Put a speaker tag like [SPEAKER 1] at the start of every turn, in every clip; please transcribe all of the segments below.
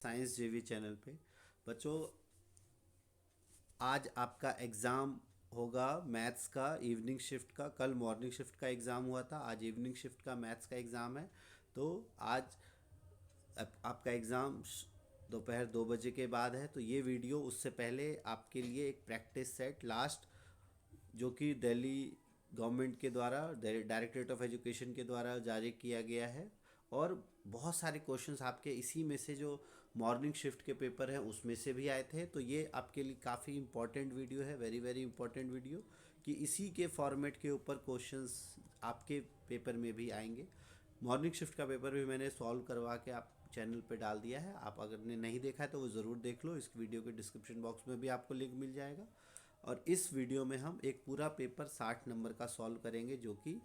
[SPEAKER 1] Science जेवी channel पे। बच्चों, आज आपका एग्ज़ाम होगा मैथ्स का, इवनिंग शिफ्ट का। कल मॉर्निंग शिफ्ट का एग्ज़ाम हुआ था, आज इवनिंग शिफ्ट का मैथ्स का एग्ज़ाम है। तो आज आपका एग्ज़ाम दोपहर 2 बजे के बाद है। तो ये वीडियो उससे पहले आपके लिए एक प्रैक्टिस सेट लास्ट, जो कि दिल्ली गवर्नमेंट के द्वारा, डायरेक्टरेट ऑफ एजुकेशन के द्वारा जारी किया गया है। और बहुत सारे क्वेश्चंस आपके इसी में से, जो मॉर्निंग शिफ्ट के पेपर हैं उसमें से भी आए थे। तो ये आपके लिए काफ़ी इंपॉर्टेंट वीडियो है, वेरी वेरी इंपॉर्टेंट वीडियो, कि इसी के फॉर्मेट के ऊपर क्वेश्चंस आपके पेपर में भी आएंगे। मॉर्निंग शिफ्ट का पेपर भी मैंने सॉल्व करवा के आप चैनल पे डाल दिया है। आप अगर ने नहीं देखा है तो वो ज़रूर देख लो, इस वीडियो के डिस्क्रिप्शन बॉक्स में भी आपको लिंक मिल जाएगा। और इस वीडियो में हम एक पूरा पेपर 60 नंबर का सॉल्व करेंगे, जो कि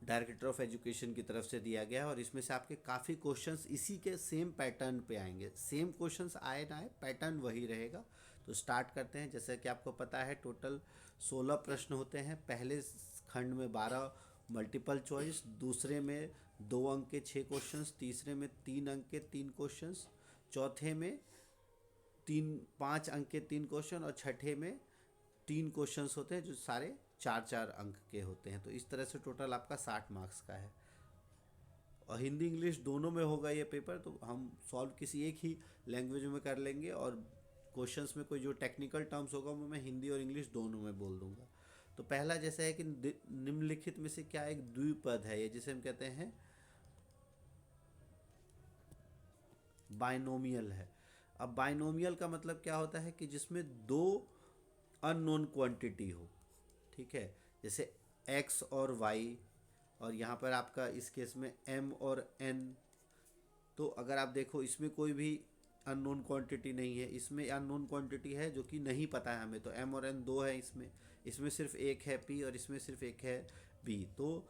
[SPEAKER 1] डायरेक्टर ऑफ एजुकेशन की तरफ से दिया गया है। और इसमें से आपके काफ़ी क्वेश्चंस इसी के सेम पैटर्न पे आएंगे। सेम क्वेश्चंस आए ना आए, पैटर्न वही रहेगा। तो स्टार्ट करते हैं। जैसे कि आपको पता है, टोटल 16 प्रश्न होते हैं। पहले खंड में 12 मल्टीपल चॉइस, दूसरे में 2 अंक के 6 क्वेश्चंस, तीसरे में 3 अंक के 3 क्वेश्चंस, चौथे में 5 अंक के 3 क्वेश्चन, और छठे में 3 क्वेश्चंस होते हैं जो सारे 4 4 अंक के होते हैं। तो इस तरह से टोटल आपका 60 मार्क्स का है। और हिंदी इंग्लिश दोनों में होगा ये पेपर। तो हम सॉल्व किसी एक ही लैंग्वेज में कर लेंगे, और क्वेश्चंस में कोई जो टेक्निकल टर्म्स होगा वो मैं हिंदी और इंग्लिश दोनों में बोल दूंगा। तो पहला जैसे है कि निम्नलिखित में से क्या एक द्विपद है, ये जिसे हम कहते हैं बाइनोमियल है। अब बाइनोमियल का मतलब क्या होता है कि जिसमें दो अननोन क्वांटिटी हो। ठीक है, जैसे x और y, और यहाँ पर आपका इस केस में m और n। तो अगर आप देखो, इसमें कोई भी अननोन क्वांटिटी नहीं है, इसमें अननोन क्वांटिटी है जो कि नहीं पता है हमें। तो m और n दो है इसमें, इसमें सिर्फ एक है p और इसमें सिर्फ एक है b। तो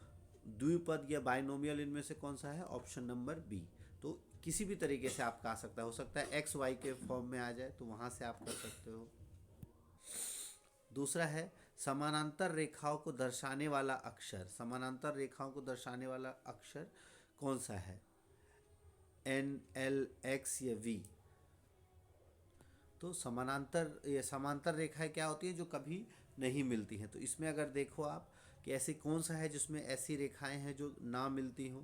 [SPEAKER 1] द्विपद या बाइनोमियल इनमें से कौन सा है? Option number B. तो किसी भी तरीके से आपका आ सकता है, हो सकता है एक्स वाई के फॉर्म में आ जाए, तो वहाँ से आप कर सकते हो। दूसरा है समानांतर रेखाओं को दर्शाने वाला अक्षर। समानांतर रेखाओं को दर्शाने वाला अक्षर कौन सा है? एन, एल, एक्स या वी? तो समांतर रेखाएं क्या होती हैं? जो कभी नहीं मिलती हैं। तो इसमें अगर देखो आप कि ऐसी कौन सा है जिसमें ऐसी रेखाएं हैं जो ना मिलती हों।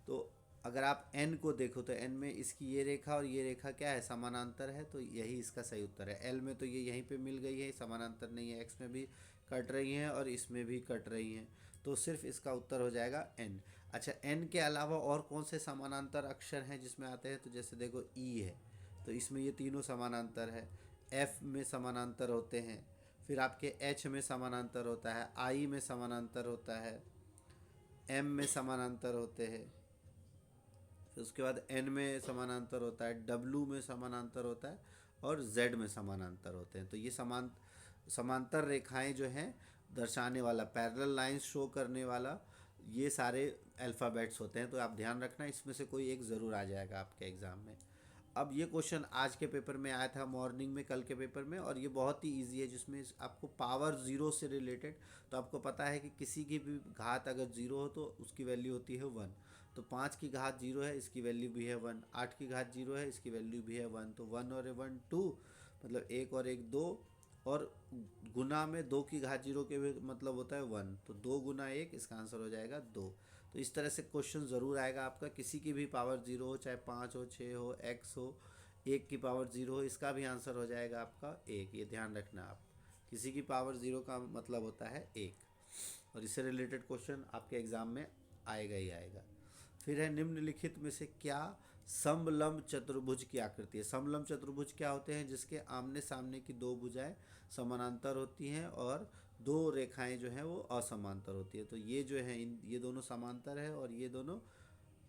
[SPEAKER 1] तो अगर आप n को देखो तो n में इसकी ये रेखा और ये रेखा क्या है? समानांतर है। तो यही इसका सही उत्तर है। l में तो ये यहीं पे मिल गई है, समानांतर नहीं है। x में भी कट रही हैं और इसमें भी कट रही हैं। तो सिर्फ इसका उत्तर हो जाएगा n। अच्छा, n के अलावा और कौन से समानांतर अक्षर हैं जिसमें आते हैं? तो जैसे देखो e है, तो इसमें ये तीनों समानांतर है। f में समानांतर होते हैं, फिर आपके h में समानांतर होता है, i में समानांतर होता है, m में समानांतर होते हैं, फिर उसके बाद n में समानांतर होता है, w में समानांतर होता है, और z में समानांतर होते हैं। तो ये समांतर रेखाएं जो हैं दर्शाने वाला, पैरेलल लाइंस शो करने वाला, ये सारे अल्फ़ाबेट्स होते हैं। तो आप ध्यान रखना, इसमें से कोई एक ज़रूर आ जाएगा आपके एग्ज़ाम में। अब ये क्वेश्चन आज के पेपर में आया था, मॉर्निंग में, कल के पेपर में, और ये बहुत ही इजी है, जिसमें आपको पावर ज़ीरो से रिलेटेड। तो आपको पता है कि किसी की भी घात अगर ज़ीरो हो तो उसकी वैल्यू होती है 1। तो 5 की घात 0 है, इसकी वैल्यू भी है 1। 8 की घात 0 है, इसकी वैल्यू भी है 1। तो 1 और 1 2, मतलब 1 और 1 2। और गुना में 2 की घात 0 के भी मतलब होता है 1। तो 2 गुना 1, इसका आंसर हो जाएगा 2। तो इस तरह से क्वेश्चन ज़रूर आएगा आपका। किसी की भी पावर 0 हो, चाहे 5 हो, 6 हो, x हो, 1 की पावर 0 हो, इसका भी आंसर हो जाएगा आपका 1। ये ध्यान रखना आप, किसी की पावर 0 का मतलब होता है 1। और इससे रिलेटेड क्वेश्चन आपके एग्ज़ाम में आएगा ही आएगा। फिर है निम्नलिखित में से क्या समलंब चतुर्भुज की आकृति है? समलंब चतुर्भुज क्या होते हैं? जिसके आमने सामने की दो भुजाएं समानांतर होती हैं और दो रेखाएं जो हैं वो असमांतर होती है। तो ये जो है, ये दोनों समांतर है और ये दोनों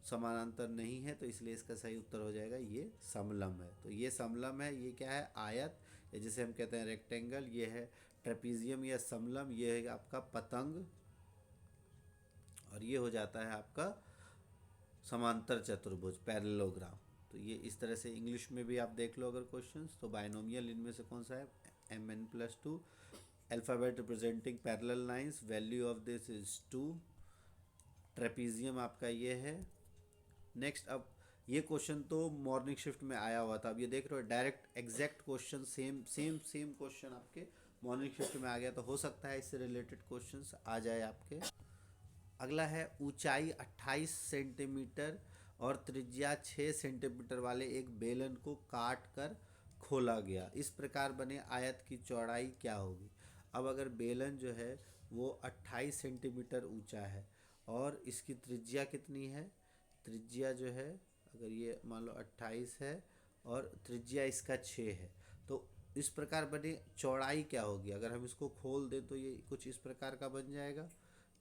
[SPEAKER 1] समानांतर नहीं है। तो इसलिए इसका सही उत्तर हो जाएगा ये समलंब है। तो ये समलंब है। ये क्या है? आयत, या जिसे हम कहते हैं रेक्टेंगल। ये है ट्रेपीजियम या समलंब। ये है आपका पतंग, और ये हो जाता है आपका समांतर चतुर्भुज, पैरेललोग्राम। तो ये इस तरह से इंग्लिश में भी आप देख लो अगर क्वेश्चंस। तो बाइनोमियल इनमें से कौन सा है? mn+2। Alphabet representing parallel lines, value of this is 2। Trapezium आपका ये है। नेक्स्ट, अब ये क्वेश्चन तो मॉर्निंग शिफ्ट में आया हुआ था। अब ये देख रहे हो direct exact question, same same same question आपके मॉर्निंग शिफ्ट में आ गया, तो हो सकता है इससे रिलेटेड क्वेश्चंस आ जाए आपके। अगला है ऊंचाई 28 सेंटीमीटर और त्रिज्या 6 सेंटीमीटर वाले एक बेलन को काट कर खोला गया, इस प्रकार बने आयत की चौड़ाई क्या होगी। अब अगर बेलन जो है वो 28 सेंटीमीटर ऊंचा है और इसकी त्रिज्या कितनी है, त्रिज्या जो है अगर ये मान लो 28 है और त्रिज्या इसका 6 है, तो इस प्रकार बने चौड़ाई क्या होगी। अगर हम इसको खोल दें तो ये कुछ इस प्रकार का बन जाएगा,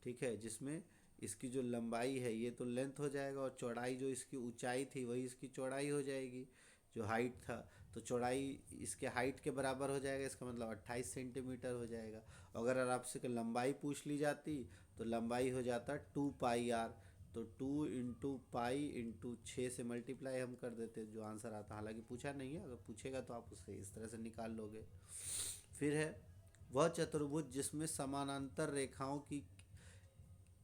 [SPEAKER 1] ठीक है, जिसमें इसकी जो लंबाई है ये तो लेंथ हो जाएगा और चौड़ाई जो इसकी ऊंचाई थी वही इसकी चौड़ाई हो जाएगी, जो हाइट था, तो चौड़ाई इसके हाइट के बराबर हो जाएगा, इसका मतलब 28 सेंटीमीटर हो जाएगा। अगर आपसे लंबाई पूछ ली जाती तो लंबाई हो जाता 2 पाई आर, तो 2 × पाई × 6 से मल्टीप्लाई हम कर देते जो आंसर आता। हालांकि पूछा नहीं है, अगर पूछेगा तो आप उसे इस तरह से निकाल लोगे। फिर है वह चतुर्भुज जिसमें समानांतर रेखाओं की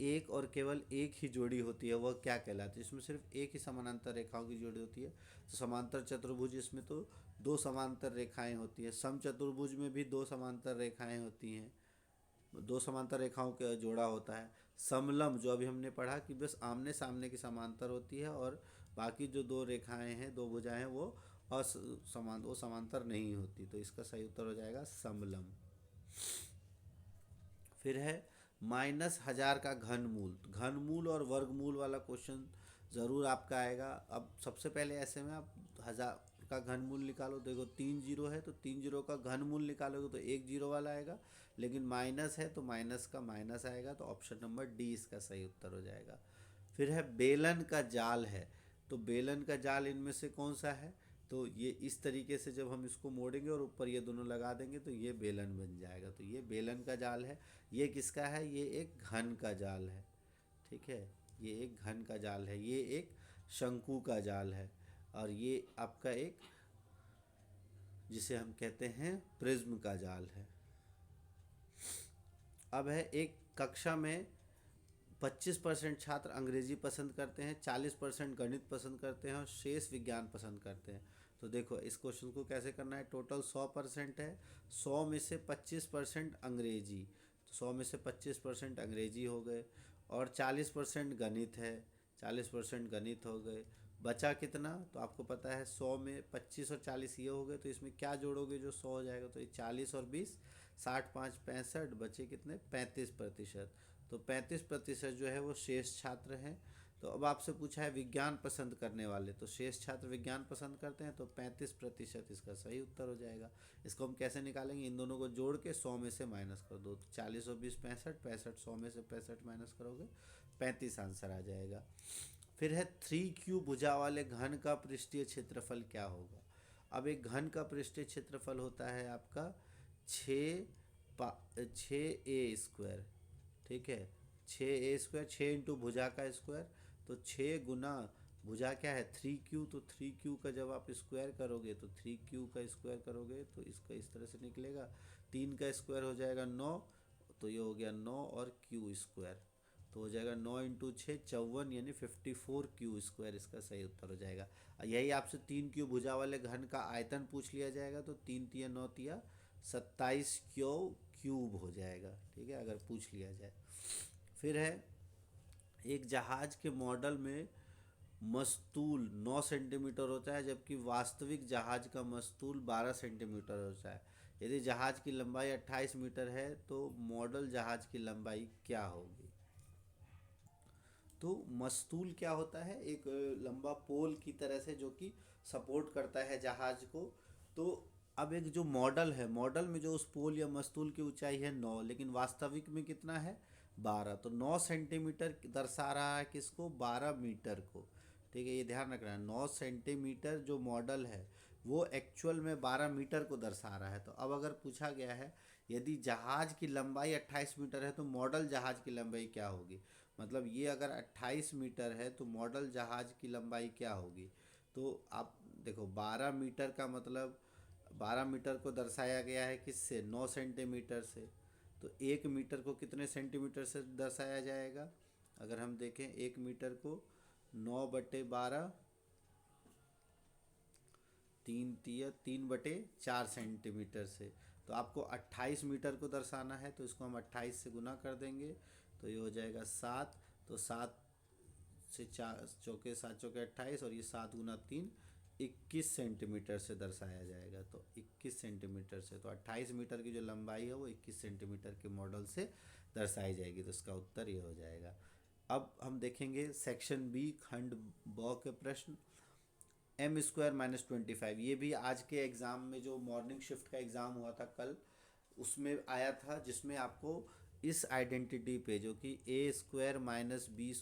[SPEAKER 1] एक और केवल एक ही जोड़ी होती है वह क्या कहलाती है। इसमें सिर्फ एक ही समानांतर रेखाओं की जोड़ी होती है, तो समांतर चतुर्भुज इसमें तो दो समांतर रेखाएं होती हैं। सम चतुर्भुज में भी दो समांतर रेखाएं होती हैं, दो समांतर रेखाओं का जोड़ा होता है। समलंब जो अभी हमने पढ़ा कि बस आमने सामने की समांतर होती है और बाकी जो दो रेखाएं हैं, दो भुजाएं हैं, वो वो समांतर नहीं होती, तो इसका सही उत्तर हो जाएगा समलंब। फिर है -1000 का घनमूल। घनमूल और वर्गमूल वाला क्वेश्चन ज़रूर आपका आएगा। अब सबसे पहले ऐसे में आप 1000 का घनमूल निकालो, देखो 3 जीरो है तो 3 जीरो का घनमूल निकालोगे तो एक जीरो वाला आएगा, लेकिन माइनस है तो माइनस का माइनस आएगा, तो ऑप्शन नंबर डी इसका सही उत्तर हो जाएगा। फिर है बेलन का जाल है, तो बेलन का जाल इनमें से कौन सा है, तो ये इस तरीके से जब हम इसको मोड़ेंगे और ऊपर ये दोनों लगा देंगे तो ये बेलन बन जाएगा, तो ये बेलन का जाल है। ये किसका है, ये एक घन का जाल है, ठीक है, ये एक घन का जाल है, ये एक शंकु का जाल है, और ये आपका एक जिसे हम कहते हैं प्रिज्म का जाल है। अब है एक कक्षा में 25% छात्र अंग्रेजी पसंद करते हैं, 40% गणित पसंद करते हैं और शेष विज्ञान पसंद करते हैं। तो देखो इस क्वेश्चन को कैसे करना है, टोटल 100% है, 100 में से 25% अंग्रेजी, तो 100 में से 25% अंग्रेजी हो गए, और 40% गणित है, 40% गणित हो गए। बचा कितना, तो आपको पता है 100 में 25 और 40 ये हो गए, तो इसमें क्या जोड़ोगे जो 100 हो जाएगा, तो ये 40 और 20 60 5 65, बचे कितने 35%, तो 35% जो है वो शेष छात्र हैं। तो अब आपसे पूछा है विज्ञान पसंद करने वाले, तो शेष छात्र विज्ञान पसंद करते हैं, तो 35% इसका सही उत्तर हो जाएगा। इसको हम कैसे निकालेंगे, इन दोनों को जोड़ के 100 में से माइनस कर दो, 40 और 20 65, 100 में से 65 माइनस करोगे 35 आंसर आ जाएगा। फिर है 3Q भुजा वाले घन का पृष्ठीय क्षेत्रफल क्या होगा। अब एक घन का पृष्ठीय क्षेत्रफल होता है आपका 6a², ठीक है, 6a², 6 × भुजा का स्क्वायर, तो 6 × भुजा क्या है 3Q, तो 3Q का जब आप स्क्वायर करोगे तो 3Q का स्क्वायर करोगे तो इसका इस तरह से निकलेगा, 3 का स्क्वायर हो जाएगा 9, तो ये हो गया 9 और Q², तो हो जाएगा 9 × 6 54, यानी 54Q², इसका सही उत्तर हो जाएगा। यही आपसे 3Q भुजा वाले घन का आयतन पूछ लिया जाएगा तो 3 × 9 = 27Q³ हो जाएगा, ठीक है, अगर पूछ लिया जाए। फिर है एक जहाज के मॉडल में मस्तूल 9 सेंटीमीटर होता है, जबकि वास्तविक जहाज का मस्तूल 12 सेंटीमीटर होता है। यदि जहाज की लंबाई 28 मीटर है तो मॉडल जहाज की लंबाई क्या होगी। तो मस्तूल क्या होता है, एक लंबा पोल की तरह से जो कि सपोर्ट करता है जहाज को। तो अब एक जो मॉडल है, मॉडल में जो उस पोल या मस्तूल की ऊंचाई है 9, लेकिन वास्तविक में कितना है 12, तो 9 सेंटीमीटर दर्शा रहा है किसको, 12 मीटर को, ठीक है, ये ध्यान रखना है। 9 सेंटीमीटर जो मॉडल है वो एक्चुअल में 12 मीटर को दर्शा रहा है। तो अब अगर पूछा गया है यदि जहाज की लंबाई 28 मीटर है तो मॉडल जहाज की लंबाई क्या होगी, मतलब ये अगर 28 मीटर है तो मॉडल जहाज की लंबाई क्या होगी। तो आप देखो 12 मीटर का मतलब 12 मीटर को दर्शाया गया है किससे, 9 सेंटीमीटर से, तो 1 मीटर को कितने सेंटीमीटर से दर्शाया जाएगा। अगर हम देखें 1 मीटर को 9/12 3 3 4 सेंटीमीटर से। तो आपको 28 मीटर को दर्शाना है, तो इसको हम 28 से गुना कर देंगे, तो ये हो जाएगा 7। तो 7 से 4 चौके 7 चौके 28, और ये 7 × 3 21 सेंटीमीटर से दर्शाया जाएगा। तो 21 सेंटीमीटर से, तो 28 मीटर की जो लंबाई है वो 21 सेंटीमीटर के मॉडल से दर्शाई जाएगी। तो इसका उत्तर ये हो जाएगा। अब हम देखेंगे सेक्शन बी, खंड ब के प्रश्न। m² - 25, ये भी आज के एग्ज़ाम में जो मॉर्निंग शिफ्ट का एग्ज़ाम हुआ था कल, उसमें आया था, जिसमें आपको इस आइडेंटिटी पे, जो कि a² - b²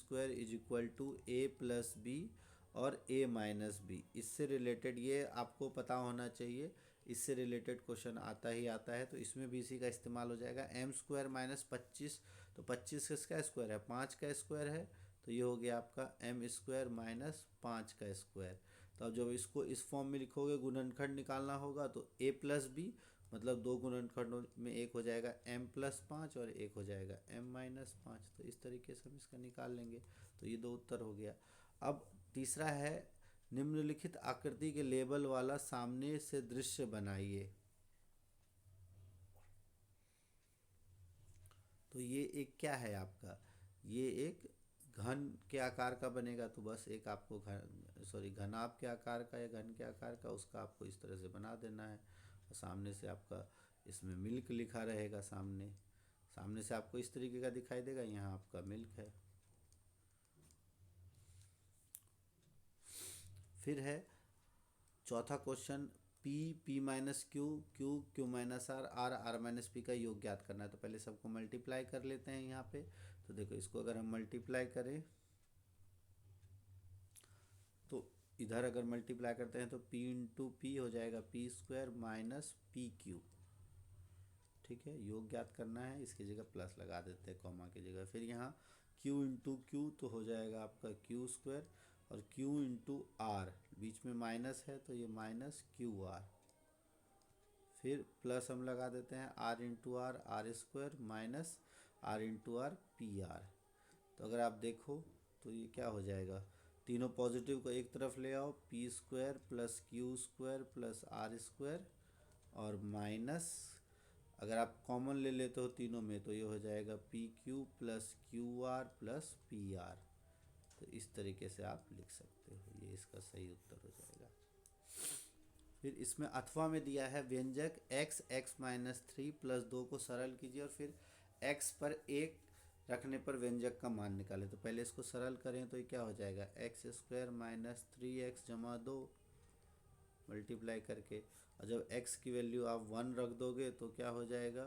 [SPEAKER 1] = a+b और a-b, इससे रिलेटेड ये आपको पता होना चाहिए। इससे रिलेटेड क्वेश्चन आता ही आता है, तो इसमें भी इसी का इस्तेमाल हो जाएगा। m² - 25, तो 25 किसका स्क्वायर है? 5 का स्क्वायर है, तो ये हो गया आपका m² - 5 का स्क्वायर। तो अब जब इसको इस फॉर्म में लिखोगे, गुणनखंड निकालना होगा, तो a+b, मतलब दो गुणनखंडों में एक हो जाएगा m+5 और एक हो जाएगा m-5। तो इस तरीके से हम इसका निकाल लेंगे। तो ये दो उत्तर हो गया। अब तीसरा है, निम्नलिखित आकृति के लेबल वाला सामने से दृश्य बनाइए। तो ये एक क्या है आपका? ये एक घन के आकार का बनेगा। तो बस एक आपको घनाभ के आकार का या घन के आकार का, उसका आपको इस तरह से बना देना है। और सामने से आपका इसमें मिल्क लिखा रहेगा। सामने सामने से आपको इस तरीके का दिखाई देगा, यहाँ आपका मिल्क है। फिर है चौथा question, p q q-r r-p का योग ज्ञात करना है। तो पहले सबको मल्टीप्लाई कर लेते हैं यहाँ पे। तो देखो, इसको अगर हम मल्टीप्लाई करें, तो इधर अगर मल्टीप्लाई करते हैं तो p × p हो जाएगा p² - pq। ठीक है, योग ज्ञात करना है, इसकी जगह प्लस लगा देते हैं कॉमा की जगह। फिर यहाँ q × q तो हो जाएगा आपका q², और q × r, बीच में माइनस है तो ये -QR। फिर प्लस हम लगा देते हैं r × r, r² - r × r, PR। तो अगर आप देखो तो ये क्या हो जाएगा, तीनों पॉजिटिव को एक तरफ ले आओ, p² + q² + r², और माइनस, अगर आप कॉमन ले लेते हो तीनों में, तो ये हो जाएगा PQ + QR + PR। तो इस तरीके से आप लिख सकते हो, ये इसका सही उत्तर हो जाएगा। फिर इसमें अथवा में दिया है व्यंजक x (x-3) + 2 को सरल कीजिए, और फिर x पर 1 रखने पर व्यंजक का मान निकालें। तो पहले इसको सरल करें, तो ये क्या हो जाएगा, x² - 3x + 2 मल्टीप्लाई करके। और जब x की वैल्यू आप 1 रख दोगे तो क्या हो जाएगा,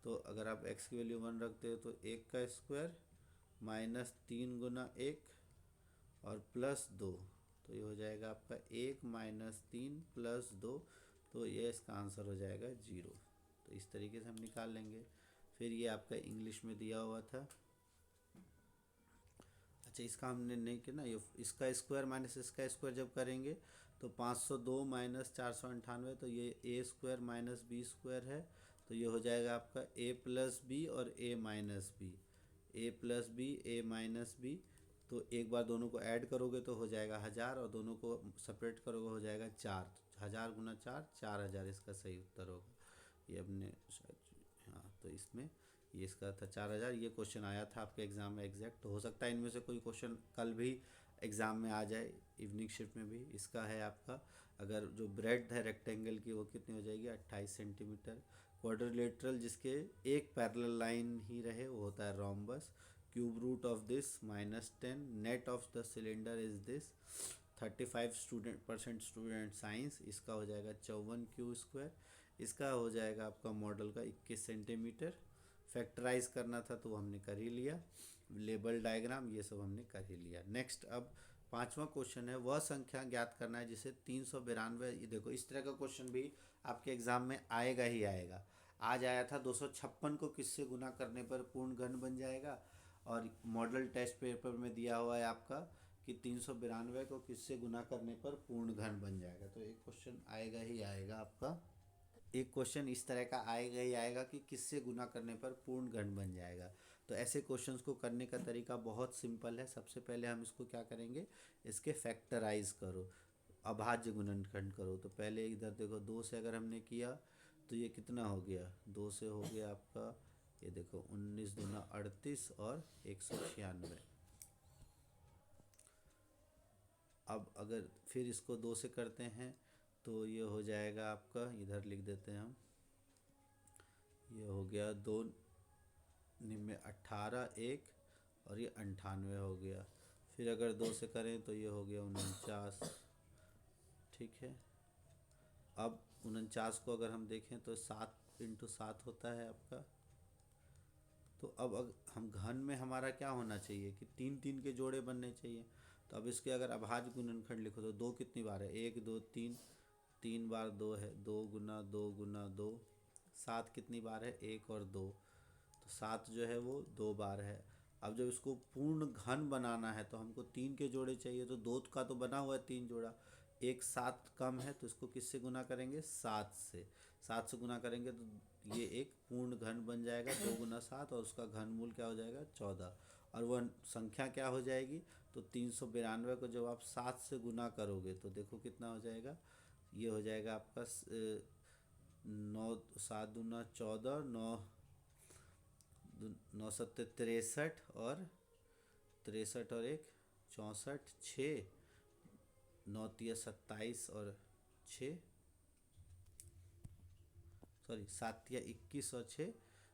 [SPEAKER 1] तो अगर आप x की वैल्यू 1 रखते हो तो 1 का स्क्वायर -3 × 1 और +2, तो ये हो जाएगा आपका 1 - 3 + 2। तो ये इसका आंसर हो जाएगा 0। तो इस तरीके से हम निकाल लेंगे। फिर ये आपका इंग्लिश में दिया हुआ था। अच्छा, इसका हमने नहीं किया ना, ये इसका स्क्वायर माइनस इसका स्क्वायर जब करेंगे तो 502 - 498, तो ये a² - b² है। तो ये हो जाएगा आपका a+b और a-b, a+b a-b। तो एक बार दोनों को ऐड करोगे तो हो जाएगा 1000, और दोनों को सेपरेट करोगे हो जाएगा 4। 1000 × 4 4000, इसका सही उत्तर होगा। ये अपने शायद, हाँ, तो इसमें ये इसका था 4000। ये क्वेश्चन आया था आपके एग्ज़ाम में एग्जैक्ट। तो हो सकता है इनमें से कोई क्वेश्चन कल भी एग्ज़ाम में आ जाए, इवनिंग शिफ्ट में भी। इसका है आपका, अगर जो ब्रेड है रेक्टेंगल की वो कितनी हो जाएगी, 28 सेंटीमीटर। क्वाड्रिलेटरल जिसके एक पैरेलल लाइन ही रहे वो होता है rhombus. Cube root of this -10, net of the cylinder is this. 35% student science, इसका हो जाएगा 54Q²। इसका हो जाएगा आपका मॉडल का 21 सेंटीमीटर। फैक्टराइज करना था तो हमने कर ही लिया। लेबल डायग्राम ये सब हमने कर ही लिया। नेक्स्ट, अब पांचवा क्वेश्चन है, वह संख्या ज्ञात करना है जिसे 392, ये देखो इस तरह का क्वेश्चन भी आपके एग्जाम में आएगा ही आएगा। आज आया था 256 को किससे गुना करने पर पूर्ण घन बन जाएगा, और मॉडल टेस्ट पेपर में दिया हुआ है आपका कि 392 को किससे गुना करने पर पूर्ण घन बन जाएगा। तो एक क्वेश्चन आएगा ही आएगा आपका, एक क्वेश्चन इस तरह का आएगा ही आएगा कि किससे गुना करने पर पूर्ण घन बन जाएगा। तो ऐसे क्वेश्चंस को करने का तरीका बहुत सिंपल है। सबसे पहले हम इसको क्या करेंगे, इसके फैक्टराइज करो। अभाज्य गुणनखंड करो। तो पहले इधर देखो, 2 से अगर हमने किया तो ये कितना हो गया, 2 से हो गया आपका, ये देखो 19 दूना 38 और 196। अब अगर फिर इसको 2 से करते हैं तो ये हो जाएगा आपका, इधर लिख देते हैं हम, ये हो गया 2 में 18 एक, और ये 98 हो गया। फिर अगर 2 से करें तो ये हो गया 49। ठीक है, अब 49 को अगर हम देखें तो 7 × 7 होता है आपका। तो अब हम घन में हमारा क्या होना चाहिए कि 3 3 के जोड़े बनने चाहिए। तो अब इसके अगर अभाज्य गुणनखंड लिखो तो 2 कितनी बार है, 1 2 3, 3 बार 2 है, 2 गुना 2 गुना 2। 7 कितनी बार है, 1 और 2, तो 7 जो है वो 2 बार है। अब जब इसको पूर्ण घन बनाना है तो हमको 3 के जोड़े चाहिए, तो 2 का तो बना हुआ है 3 जोड़ा, एक 7 कम है तो इसको किससे गुना करेंगे, 7 से। 7 से गुना करेंगे तो ये एक पूर्ण घन बन जाएगा, 2 गुना 7, और उसका घनमूल क्या हो जाएगा, 14। और वह संख्या क्या हो जाएगी, तो 392 को जब आप 7 से गुना करोगे तो देखो कितना हो जाएगा, ये हो जाएगा आपका 9 7 दूना 14, 9 9 सत्ते 63, और 63 और 1 64, 6 9 तिया 27 और 6, सॉरी 7 तिया 21 और 6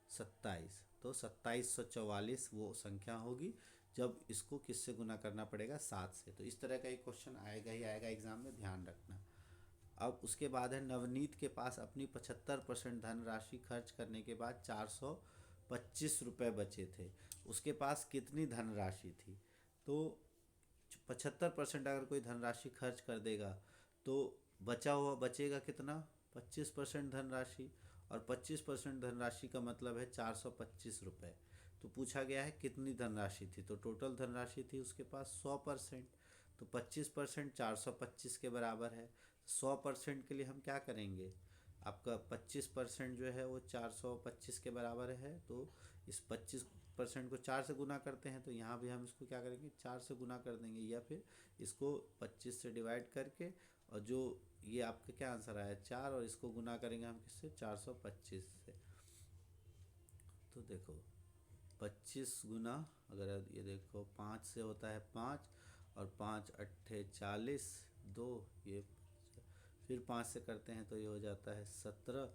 [SPEAKER 1] 27, तो 2744 वो संख्या होगी जब इसको किससे गुना करना पड़ेगा, 7 से। तो इस तरह का एक क्वेश्चन आएगा ही आएगा एग्जाम में, ध्यान रखना। अब उसके बाद है, नवनीत के पास अपनी 75% धनराशि खर्च करने के बाद 425 रुपये बचे थे। उसके पास कितनी धनराशि थी। तो 75% अगर कोई धनराशि खर्च कर देगा तो बचा हुआ बचेगा कितना, 25% धनराशि, और 25% धनराशि का मतलब है 425 रुपये। तो पूछा गया है कितनी धनराशि थी, तो टोटल धनराशि थी उसके पास 100%, तो 25% 425 के बराबर है। 100% के लिए हम क्या करेंगे, आपका 25% जो है वो 425 के बराबर है, तो इस 25% को 4 से गुना करते हैं, तो यहाँ भी हम इसको क्या करेंगे, 4 से गुना कर देंगे, या फिर इसको 25 से डिवाइड करके, और जो ये आपका क्या आंसर आया 4, और इसको गुना करेंगे हम किससे, 425 से। तो देखो 25 गुना, अगर ये देखो 5 से होता है 5, और 5 अट्ठे 40, 2 ये, फिर 5 से करते हैं तो ये हो जाता है 17,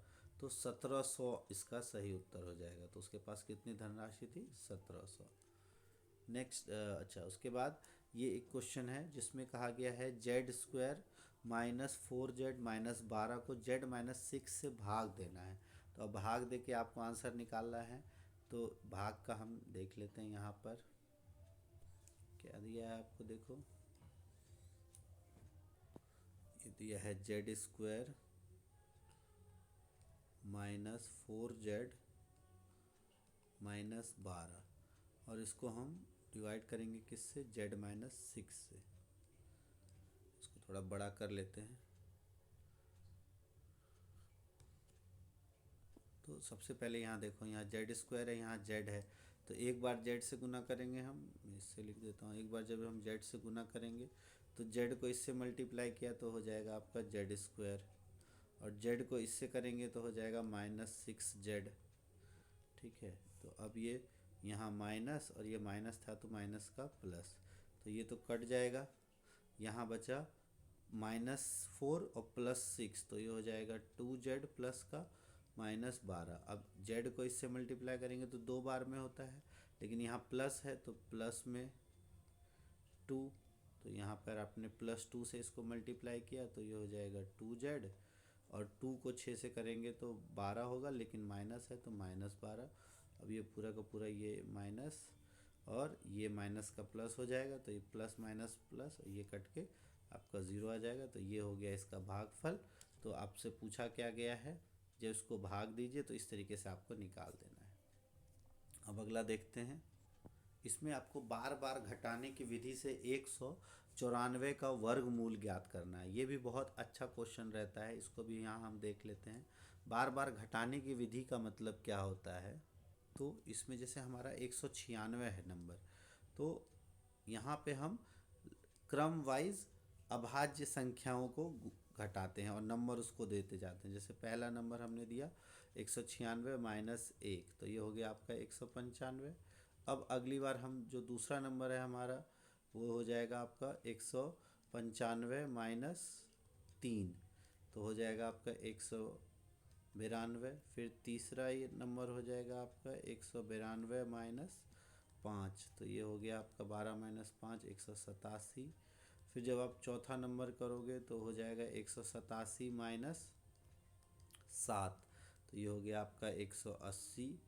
[SPEAKER 1] तो 1700 इसका सही उत्तर हो जाएगा। तो उसके पास कितनी धनराशि थी, 1700। नेक्स्ट, अच्छा उसके बाद ये एक क्वेश्चन है जिसमें कहा गया है z² -4z -12 को z-6 से भाग देना है। तो अब भाग दे के आपको आंसर निकालना है। तो भाग का हम देख लेते हैं, यहाँ पर क्या दिया है आपको, देखो ये दिया है z² -4z -12, और इसको हम डिवाइड करेंगे किससे, z-6 से। इसको थोड़ा बड़ा कर लेते हैं। तो सबसे पहले यहाँ देखो, यहाँ z² है, यहाँ z है, तो एक बार z से गुना करेंगे, हम इससे लिख देता हूँ, एक बार जब हम z से गुना करेंगे तो z को इससे मल्टीप्लाई किया तो हो जाएगा आपका z², और z को इससे करेंगे तो हो जाएगा -6z। ठीक है, तो अब ये यहाँ माइनस, और ये माइनस था तो माइनस का प्लस, तो ये तो कट जाएगा। यहाँ बचा -4 और +6, तो ये हो जाएगा 2z प्लस का -12। अब z को इससे मल्टीप्लाई करेंगे तो 2 बार में होता है, लेकिन यहाँ प्लस है तो प्लस में 2, तो यहाँ पर आपने +2 से इसको मल्टीप्लाई किया तो ये हो जाएगा 2z, और 2 को 6 से करेंगे तो 12 होगा, लेकिन माइनस है तो -12। अब ये पूरा का पूरा ये माइनस, और ये माइनस का प्लस हो जाएगा, तो ये प्लस माइनस प्लस, ये कट के आपका 0 आ जाएगा। तो ये हो गया इसका भागफल। तो आपसे पूछा क्या गया है, जब इसको भाग दीजिए तो इस तरीके से आपको निकाल देना है। अब अगला देखते हैं, इसमें आपको बार बार घटाने की विधि से 194 का वर्गमूल ज्ञात करना है। ये भी बहुत अच्छा क्वेश्चन रहता है, इसको भी यहाँ हम देख लेते हैं। बार बार घटाने की विधि का मतलब क्या होता है, तो इसमें जैसे हमारा 196 है नंबर, तो यहाँ पे हम क्रम वाइज अभाज्य संख्याओं को घटाते हैं और नंबर उसको देते जाते हैं। जैसे पहला नंबर हमने दिया 196 माइनस 1, तो ये हो गया आपका 195। अब अगली बार हम जो दूसरा नंबर है हमारा वो हो जाएगा आपका 195 माइनस 3, तो हो जाएगा आपका 192। फिर तीसरा ये नंबर हो जाएगा आपका 192 माइनस 5, तो ये हो गया आपका 12 माइनस 5 187। फिर जब आप चौथा नंबर करोगे तो हो जाएगा 187 माइनस 7, तो ये हो गया आपका 180।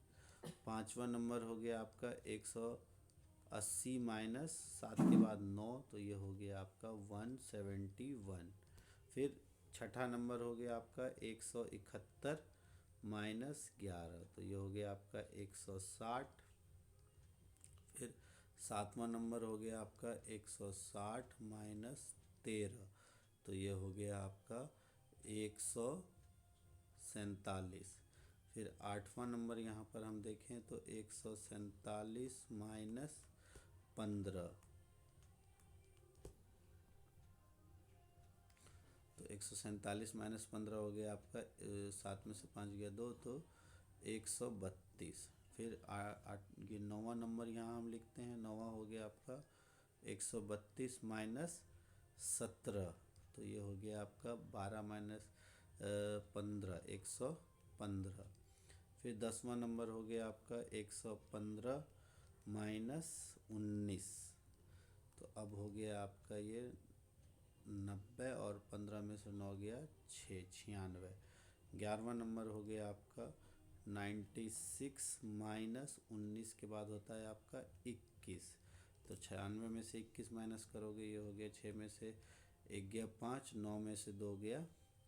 [SPEAKER 1] पांचवा नंबर हो गया आपका 180 माइनस 7 के बाद 9, तो ये हो गया आपका 171। फिर छठा नंबर हो गया आपका 171 माइनस 11, तो ये हो गया आपका 160। फिर सातवां नंबर हो गया आपका 160 माइनस 13, तो ये हो गया आपका 147। फिर आठवां नंबर यहाँ पर हम देखें तो 147 माइनस 15, तो 147 माइनस 15 हो गया आपका 7 में से 5 गया 2, तो 132। फिर ये नौवां नंबर यहाँ हम लिखते हैं, नौवां हो गया आपका 132 माइनस 17, तो ये हो गया आपका 12 माइनस 15 115। फिर 10वां नंबर हो गया आपका 115 माइनस 19, तो अब हो गया आपका ये 90 और 15 में से 9 गया 96। 11वां नंबर हो गया आपका 96 माइनस 19 के बाद होता है आपका 21, तो 96 में से 21 माइनस करोगे ये हो गया 6 में से 1 गया 5, 9 में से 2 गया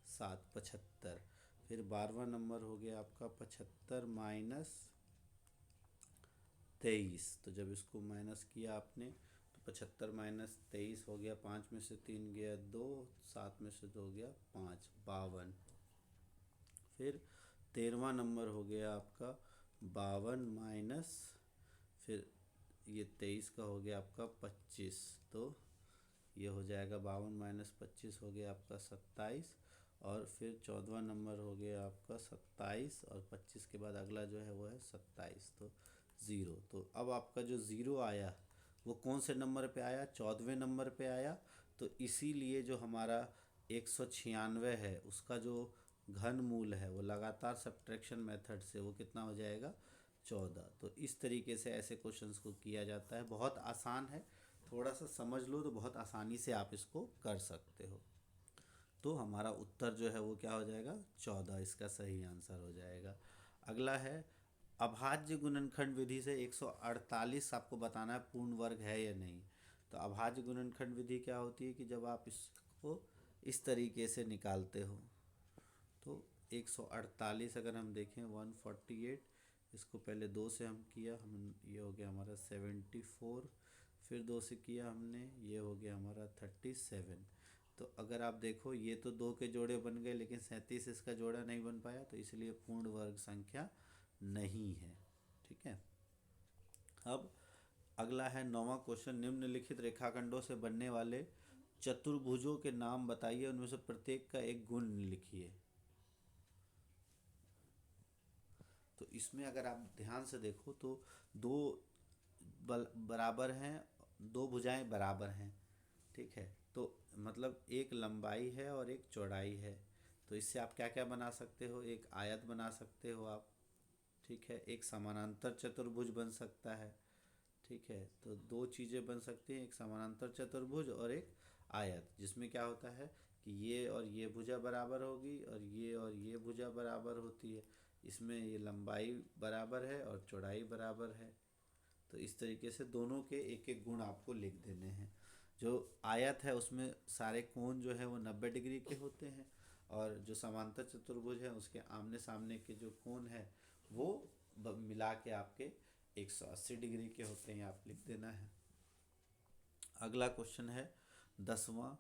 [SPEAKER 1] 7, 75। फिर 12वां नंबर हो गया आपका 75 माइनस 23, तो जब इसको माइनस किया आपने तो 75 माइनस 23 हो गया 5 में से 3 गया 2, 7 में से 2 गया 5, 52। फिर 13वां नंबर हो गया आपका 52 माइनस, फिर ये 23 का हो गया आपका 25, तो ये हो जाएगा 52 माइनस 25 हो गया आपका 27। और फिर 14वां नंबर हो गया आपका 27 और 25 के बाद अगला जो है वो है 27, तो ज़ीरो। तो अब आपका जो ज़ीरो आया वो कौन से नंबर पे आया? 14वें नंबर पे आया। तो इसीलिए जो हमारा 196 है उसका जो घन मूल है वो लगातार सब्ट्रैक्शन मेथड से वो कितना हो जाएगा? 14। तो इस तरीके से ऐसे क्वेश्चंस को किया जाता है। बहुत आसान है, थोड़ा सा समझ लो तो बहुत आसानी से आप इसको कर सकते हो। तो हमारा उत्तर जो है वो क्या हो जाएगा? 14 इसका सही आंसर हो जाएगा। अगला है अभाज्य गुणनखंड विधि से 148 आपको बताना है पूर्ण वर्ग है या नहीं। तो अभाज्य गुणनखंड विधि क्या होती है कि जब आप इसको इस तरीके से निकालते हो तो 148 अगर हम देखें 148, इसको पहले 2 से हम किया, हम ये हो गया हमारा 74, फिर 2 से किया हमने, ये हो गया हमारा 37। तो अगर आप देखो ये तो 2 के जोड़े बन गए लेकिन 37 इसका जोड़ा नहीं बन पाया, तो इसलिए पूर्ण वर्ग संख्या नहीं है। ठीक है। अब अगला है 9वां क्वेश्चन, निम्नलिखित रेखाखंडों से बनने वाले चतुर्भुजों के नाम बताइए, उनमें से प्रत्येक का एक गुण लिखिए। तो इसमें अगर आप ध्यान से देखो तो दो बराबर हैं, दो भुजाएं बराबर हैं। ठीक है, तो मतलब एक लंबाई है और एक चौड़ाई है। तो इससे आप क्या क्या बना सकते हो? एक आयत बना सकते हो आप। ठीक है, एक समानांतर चतुर्भुज बन सकता है। ठीक है, तो दो चीज़ें बन सकती हैं, एक समानांतर चतुर्भुज और एक आयत, जिसमें क्या होता है कि ये और ये भुजा बराबर होगी और ये भुजा बराबर होती है। इसमें ये लंबाई बराबर है और चौड़ाई बराबर है। तो इस तरीके से दोनों के एक एक गुण आपको लिख देने हैं। जो आयत है उसमें सारे कोण जो है वो 90 डिग्री के होते हैं, और जो समांतर चतुर्भुज है उसके आमने सामने के जो कोण है वो मिला के आपके 180 डिग्री के होते हैं, आप लिख देना है। अगला क्वेश्चन है 10वां,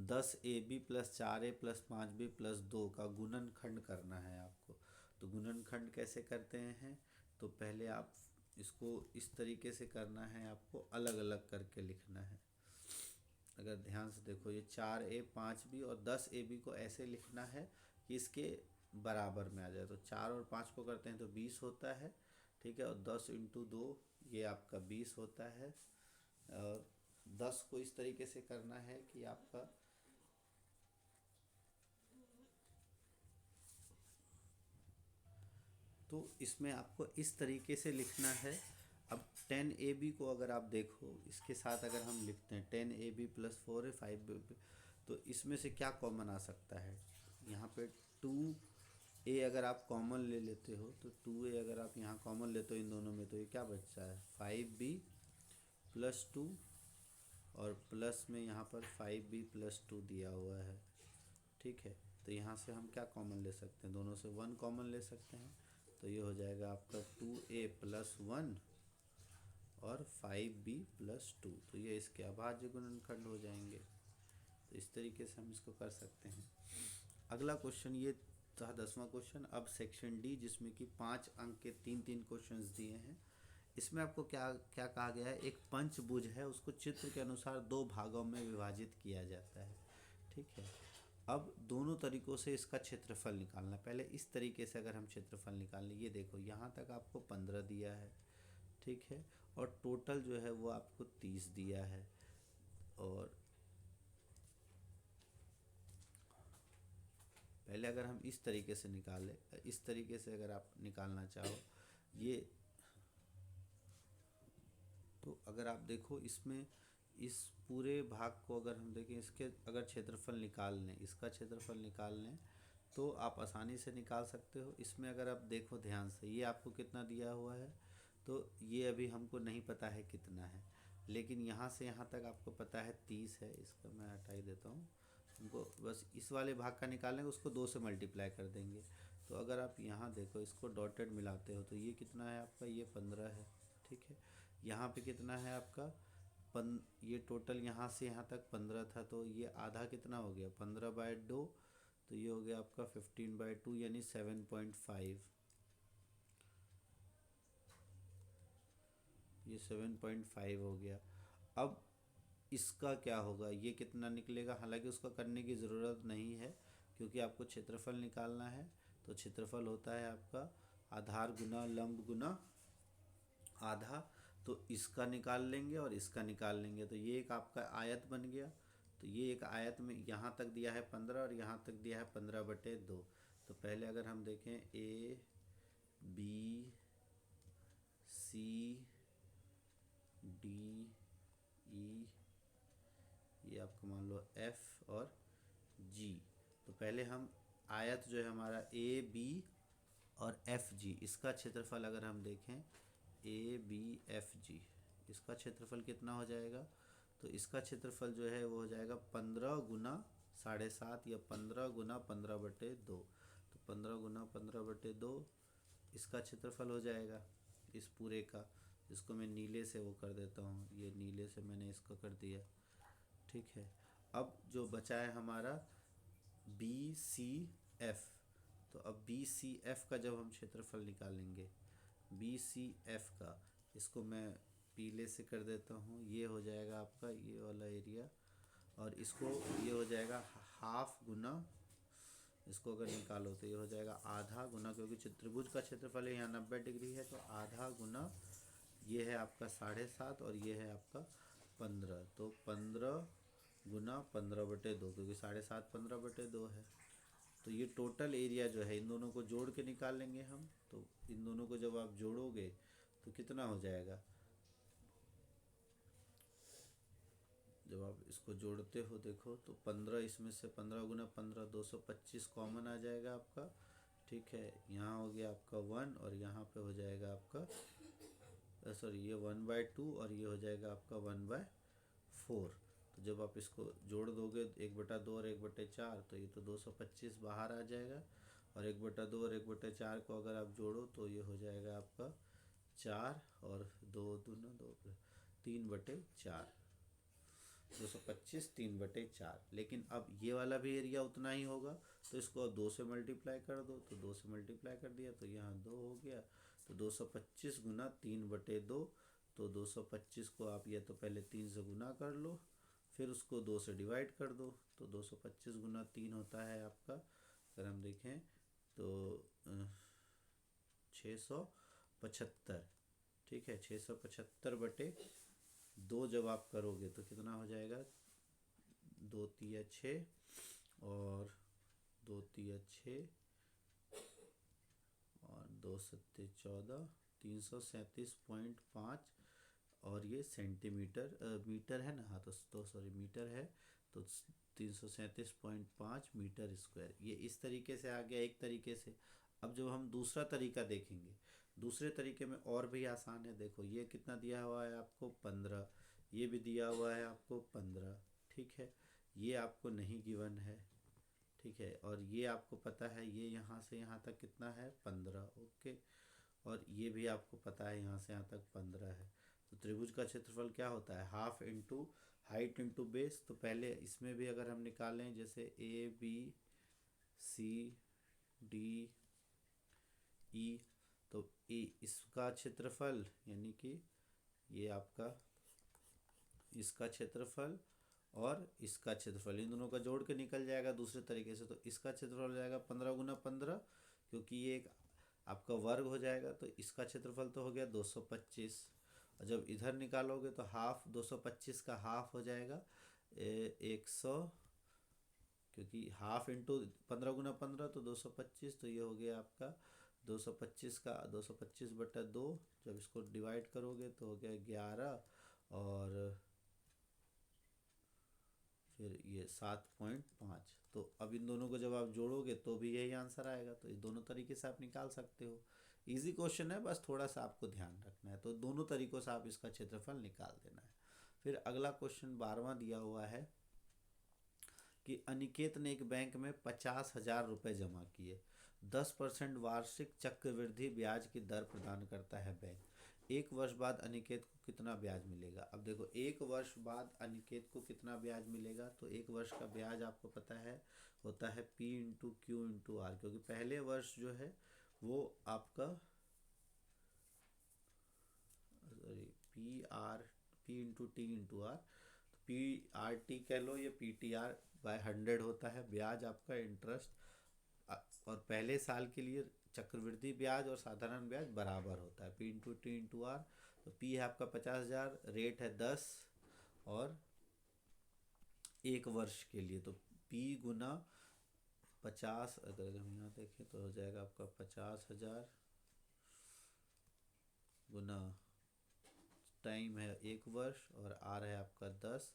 [SPEAKER 1] 10ab plus 4a plus 5b plus 2 का गुणनखंड करना है आपको। तो गुणनखंड कैसे करते हैं? तो पहले आप इसको इस तरीके से करना है, आपको अलग अलग करके लिखना है। अगर ध्यान से देखो, ये 4A 5B और 10AB को ऐसे लिखना है कि इसके बराबर में आ जाए। तो 4 और 5 को करते हैं तो 20 होता है, ठीक है। और 10 इंटू 2 ये आपका 20 होता है। और 10 को इस तरीके से करना है कि आपका तो इसमें आपको इस तरीके से लिखना है। अब 10AB को अगर आप देखो, इसके साथ अगर हम लिखते हैं 10AB प्लस 4 है 5B, तो इसमें से क्या कॉमन आ सकता है? यहाँ पे 2A अगर आप कॉमन ले लेते हो तो 2A अगर आप यहाँ कॉमन लेते हो इन दोनों में, तो ये क्या बचता है 5B प्लस 2, और प्लस में यहाँ पर 5B प्लस 2 दिया हुआ है, ठीक है। तो यहाँ से हम क्या कॉमन ले सकते हैं? दोनों से 1 कॉमन ले सकते हैं। तो ये हो जाएगा आपका 2A प्लस 1 और 5B प्लस 2। तो ये इसके अभाज्य गुणनखंड हो जाएंगे। तो इस तरीके से हम इसको कर सकते हैं। अगला क्वेश्चन ये था 10वां क्वेश्चन। अब सेक्शन डी, जिसमें कि 5 अंक के 3-3 क्वेश्चंस दिए हैं। इसमें आपको क्या क्या कहा गया है? एक पंचभुज है, उसको चित्र के अनुसार 2 भागों में विभाजित किया जाता है, ठीक है। अब दोनों तरीक़ों से इसका क्षेत्रफल निकालना। पहले इस तरीके से अगर हम क्षेत्रफल निकाल लें, ये देखो यहाँ तक आपको 15 दिया है, ठीक है। और टोटल जो है वो आपको 30 दिया है। और पहले अगर हम इस तरीके से निकालें, इस तरीके से अगर आप निकालना चाहो ये, तो अगर आप देखो इसमें इस पूरे भाग को अगर हम देखें, इसके अगर क्षेत्रफल निकाल लें, इसका क्षेत्रफल निकाल लें, तो आप आसानी से निकाल सकते हो। इसमें अगर आप देखो ध्यान से, ये आपको कितना दिया हुआ है, तो ये अभी हमको नहीं पता है कितना है, लेकिन यहाँ से यहाँ तक आपको पता है 30 है। इसका मैं हटा ही देता हूँ। हमको बस इस वाले भाग का निकालेंगे, उसको 2 से मल्टीप्लाई कर देंगे। तो अगर आप यहाँ देखो, इसको डॉटेड मिलाते हो, तो ये कितना है आपका? ये 15 है, ठीक है। यहाँ पे कितना है आपका? ये टोटल यहाँ से यहाँ तक 15 था, तो ये आधा कितना हो गया? 15/2। तो ये हो गया आपका 15/2 यानी 7.5। ये 7.5 हो गया। अब इसका क्या होगा? ये कितना निकलेगा? हालांकि उसका करने की ज़रूरत नहीं है, क्योंकि आपको क्षेत्रफल निकालना है। तो क्षेत्रफल होता है आपका आधार गुना लंब गुना आधा। तो इसका निकाल लेंगे और इसका निकाल लेंगे, तो ये एक आपका आयत बन गया। तो ये एक आयत में यहाँ तक दिया है 15 और यहाँ तक दिया है 15/2। तो पहले अगर हम देखें A B C D E, ये आपको मान लो F और G। तो पहले हम आयत जो है हमारा A B और F G, इसका क्षेत्रफल अगर हम देखें A B F G, इसका क्षेत्रफल कितना हो जाएगा? तो इसका क्षेत्रफल जो है वो हो जाएगा 15 गुना 7.5 या 15 गुना 15/2। तो 15 गुना 15/2 इसका क्षेत्रफल हो जाएगा इस पूरे का। इसको मैं नीले से वो कर देता हूँ, ये नीले से मैंने इसका कर दिया, ठीक है। अब जो बचा है हमारा BCF, तो अब BCF का जब हम क्षेत्रफल निकालेंगे, BCF का, इसको मैं पीले से कर देता हूँ। ये हो जाएगा आपका ये वाला एरिया, और इसको ये हो जाएगा हाफ गुना, इसको अगर निकालो तो ये हो जाएगा आधा गुना, क्योंकि त्रिभुज का क्षेत्रफल है यहाँ 90 डिग्री है, तो आधा गुना ये है आपका 7.5 और ये है आपका 15। तो 15 गुना 15/2, क्योंकि 7.5 15/2 है। तो ये टोटल एरिया जो है, इन दोनों को जोड़ के निकाल लेंगे हम। तो इन दोनों को जब आप जोड़ोगे तो कितना हो जाएगा? जब आप इसको जोड़ते हो देखो तो 15, इसमें से 15 गुना 15 225 कॉमन आ जाएगा आपका, ठीक है। यहाँ हो गया आपका 1 और यहाँ पे हो जाएगा आपका सॉरी ये 1/2 और ये हो जाएगा आपका 1/4। तो जब आप इसको जोड़ दोगे 1/2 और 1/4, तो ये तो 225 बाहर आ जाएगा। और 1/2 और 1/4 को अगर आप जोड़ो तो ये हो जाएगा आपका 4 और 2 दूना 2 3/4, 225 3/4। लेकिन अब ये वाला भी एरिया उतना ही होगा, तो इसको अब 2 से मल्टीप्लाई कर दो। तो 2 से मल्टीप्लाई कर दिया तो यहाँ 2 हो गया। तो 225 गुना 3/2, तो 225 को आप या तो पहले 3 से गुना कर लो, फिर उसको 2 से डिवाइड कर दो, तो 225 गुना 3 होता है आपका, अगर हम देखें तो 675। ठीक है, 675/2 जब आप करोगे तो कितना हो जाएगा, 2 तिया 6 और 2 तिया 6 और 2 सत्ते 14, 337.5। और ये सेंटीमीटर मीटर है ना, हाँ तो सॉरी मीटर है, तो 337.5 मीटर स्क्वायर। ये इस तरीके से आ गया एक तरीके से। अब जब हम दूसरा तरीका देखेंगे, दूसरे तरीके में और भी आसान है। देखो ये कितना दिया हुआ है आपको, 15। ये भी दिया हुआ है आपको 15। ठीक है, ये आपको नहीं गिवन है। ठीक है, और ये आपको पता है ये यहाँ से यहाँ तक कितना है, 15। ओके, और ये भी आपको पता है यहाँ से यहाँ तक 15 है। तो त्रिभुज का क्षेत्रफल क्या होता है, half into height into base. तो पहले इसमें भी अगर हम निकालें, जैसे ABCDE, तो ए इसका क्षेत्रफल यानी कि ये आपका इसका क्षेत्रफल और इसका क्षेत्रफल, इन दोनों का जोड़ के निकल जाएगा दूसरे तरीके से। तो इसका क्षेत्रफल हो जाएगा 15 × 15, क्योंकि ये एक आपका वर्ग हो जाएगा। तो इसका क्षेत्रफल तो हो गया 225। और जब इधर निकालोगे तो हाफ, 225 का हाफ हो जाएगा 100, क्योंकि हाफ इंटू 15 × 15 तो 225। तो ये हो गया आपका 225 का 225/2। जब इसको डिवाइड करोगे तो हो गया 11, और फिर ये 7.5। तो अब इन दोनों को जब आप जोड़ोगे तो भी यही आंसर आएगा। तो ये दोनों तरीके से आप निकाल सकते हो। इजी क्वेश्चन है, बस थोड़ा सा आपको ध्यान रखना है। तो दोनों तरीक़ों से आप इसका क्षेत्रफल निकाल देना है। फिर अगला क्वेश्चन 12वां दिया हुआ है कि अनिकेत ने एक बैंक में 50,000 रुपये जमा किए। 10% वार्षिक चक्रवृद्धि ब्याज की दर प्रदान करता है बैंक। 1 वर्ष बाद अनिकेत को कितना ब्याज मिलेगा। अब देखो 1 वर्ष बाद अनिकेत को कितना ब्याज मिलेगा, तो 1 वर्ष का ब्याज आपको पता है होता है P×Q×R, क्योंकि पहले वर्ष जो है वो आपका सॉरी P×T×R, PRT कह लो या PTR/100 होता है ब्याज आपका, इंटरेस्ट। और पहले साल के लिए चक्रवृद्धि ब्याज और साधारण ब्याज बराबर होता है, P×T×R। तो P है आपका 50,000, रेट है 10, और 1 वर्ष के लिए तो P×50, अगर हम यहाँ देखें तो हो जाएगा आपका 50,000 गुना टाइम है 1 वर्ष, और आर है आपका 10,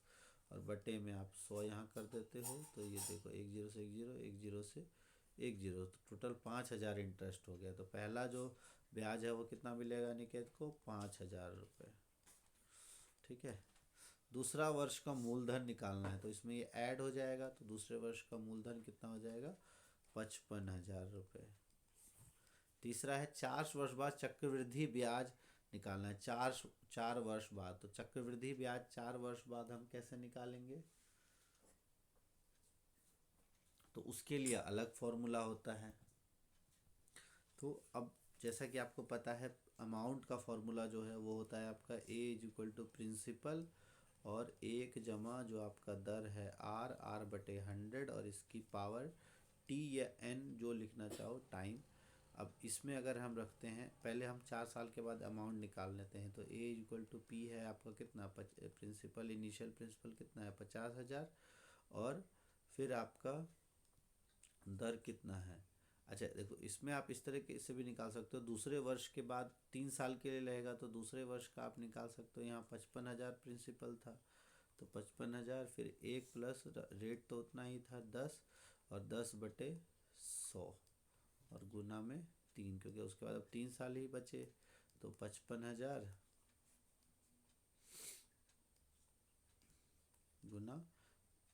[SPEAKER 1] और बटे में आप 100 यहाँ कर देते हो। तो ये देखो 1 0 से 1 0, 1 0 से 1 0, तो टोटल 5,000 इंटरेस्ट हो गया। तो पहला जो ब्याज है वो कितना मिलेगा निकेत को, 5,000 रुपये। ठीक है, दूसरा वर्ष का मूलधन निकालना है, तो इसमें ये ऐड हो जाएगा। तो दूसरे वर्ष का मूलधन कितना हो जाएगा, 55,000 रुपये। तीसरा है 4 वर्ष बाद चक्रवृद्धि ब्याज निकालना है, 4 वर्ष बाद। तो चक्रवृद्धि ब्याज 4 वर्ष बाद हम कैसे निकालेंगे, तो उसके लिए अलग फॉर्मूला होता है। तो अब जैसा कि आपको पता है, अमाउंट का फॉर्मूला जो है वो होता है आपका A=प्रिंसिपल और 1 जमा जो आपका दर है R/100, और इसकी पावर T या N जो लिखना चाहो टाइम। अब इसमें अगर हम रखते हैं, पहले हम 4 साल के बाद अमाउंट निकाल लेते हैं। तो A=P है आपका कितना, प्रिंसिपल, इनिशियल प्रिंसिपल कितना है 50,000, और फिर आपका दर कितना है। अच्छा देखो, इसमें आप इस तरह से भी निकाल सकते हो। दूसरे वर्ष के बाद 3 साल के लिए रहेगा, तो दूसरे वर्ष का आप निकाल सकते हो। यहाँ 55,000 प्रिंसिपल था, तो 55,000, फिर 1 प्लस रेट तो उतना ही था 10, और 10/100, और गुना में 3, क्योंकि उसके बाद अब 3 साल ही बचे। तो 55,000 गुना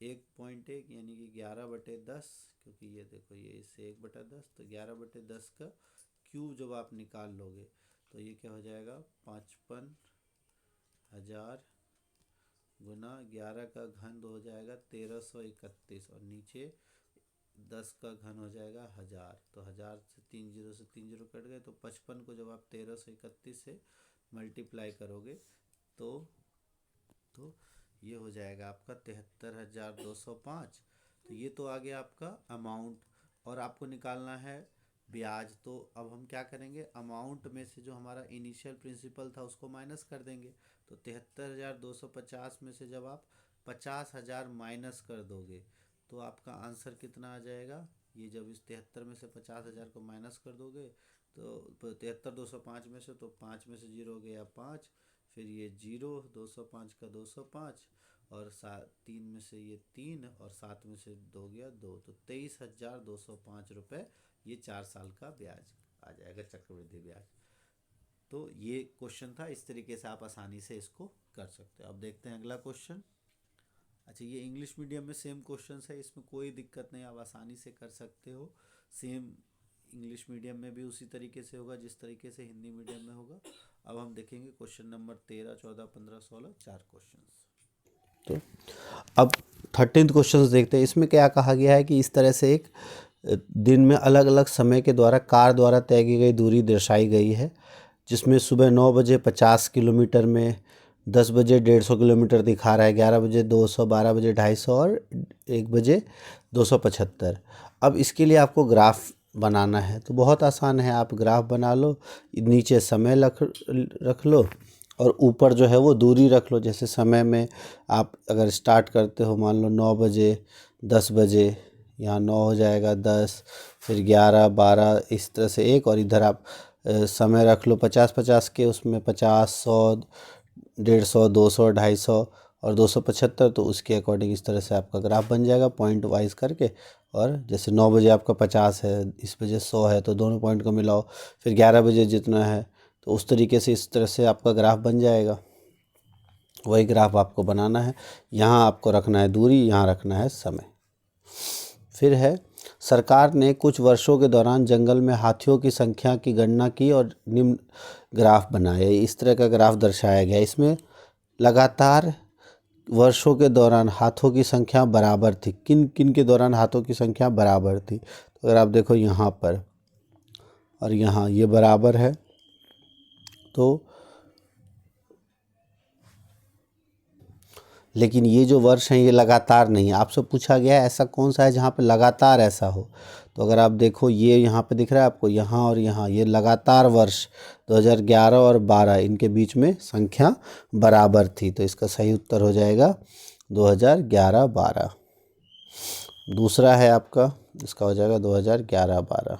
[SPEAKER 1] 1.1 यानी कि 11/10, क्योंकि ये देखो ये इससे 1/10, तो 11/10 का क्यूब जब आप निकाल लोगे तो ये क्या हो जाएगा, 55,000 गुना 11 का घन हो जाएगा 1331, और नीचे 10 का घन हो जाएगा 1000। तो 1000 से 3 0 कट गए। तो 55 को जब आप 1331 से मल्टीप्लाई करोगे तो ये हो जाएगा आपका 73,205। तो ये तो आ गया आपका अमाउंट। और आपको निकालना है ब्याज। तो अब हम क्या करेंगे, अमाउंट में से जो हमारा इनिशियल प्रिंसिपल था उसको माइनस कर देंगे। तो 73,250 में से जब आप 50,000 माइनस कर दोगे तो आपका आंसर कितना आ जाएगा। ये जब इस 73 में से 50,000 को माइनस कर दोगे तो 73,205 में से, तो 5 में से जीरो हो गया 5, फिर ये जीरो, 205 का 205, और 3 में से ये 3, और 7 में से 2 हो गया 2, तो 23,205 रुपये ये 4 साल का ब्याज आ जाएगा, चक्रवृद्धि ब्याज। तो ये क्वेश्चन था, इस तरीके से आप आसानी से इसको कर सकते हो। अब देखते हैं अगला क्वेश्चन। अच्छा, ये इंग्लिश मीडियम में सेम क्वेश्चन है, इसमें कोई दिक्कत नहीं, आप आसानी से कर सकते हो। सेम इंग्लिश मीडियम में भी उसी तरीके से होगा जिस तरीके से हिंदी मीडियम में होगा। अब हम देखेंगे क्वेश्चन नंबर 13, 14, 15, 16, 4 क्वेश्चन।
[SPEAKER 2] तो अब 13th क्वेश्चन देखते हैं। इसमें क्या कहा गया है कि इस तरह से एक दिन में अलग अलग समय के द्वारा कार द्वारा तय की गई दूरी दर्शाई गई है, जिसमें सुबह 9 बजे 50 किलोमीटर में, 10 बजे 150 किलोमीटर दिखा रहा है, 11 बजे 200, 12 बजे 250 और 1 बजे 275। अब इसके लिए आपको ग्राफ बनाना है। तो बहुत आसान है, आप ग्राफ बना लो, नीचे समय रख लो और ऊपर जो है वो दूरी रख लो। जैसे समय में आप अगर स्टार्ट करते हो, मान लो 9 बजे, 10 बजे, यहाँ 9 हो जाएगा, 10, फिर 11, 12, इस तरह से एक, और इधर आप समय रख लो 50-50 के, उसमें 50, 100, 150, 200, 250 और 275। तो उसके अकॉर्डिंग इस तरह से आपका ग्राफ बन जाएगा पॉइंट वाइज करके। और जैसे 9 बजे आपका 50 है, इस बजे 100 है, तो दोनों पॉइंट को मिलाओ। फिर 11 बजे जितना है, तो उस तरीके से इस तरह से आपका ग्राफ बन जाएगा। वही ग्राफ आपको बनाना है। यहाँ आपको रखना है दूरी, यहाँ रखना है समय। फिर है, सरकार ने कुछ वर्षों के दौरान जंगल में हाथियों की संख्या की गणना की और निम्न ग्राफ बनाए। इस तरह का ग्राफ दर्शाया गया। इसमें लगातार वर्षों के दौरान हाथों की संख्या बराबर थी। किन किन के दौरान हाथों की संख्या बराबर थी, तो अगर आप देखो यहाँ पर और यहाँ ये बराबर है, तो लेकिन ये जो वर्ष हैं ये लगातार नहीं है। आपसे पूछा गया है ऐसा कौन सा है जहाँ पे लगातार ऐसा हो। तो अगर आप देखो, ये यहाँ पे दिख रहा है आपको, यहाँ और यहाँ, ये लगातार वर्ष 2011 और 12 इनके बीच में संख्या बराबर थी। तो इसका सही उत्तर हो जाएगा 2011-12। दूसरा है आपका, इसका हो जाएगा 2011-12।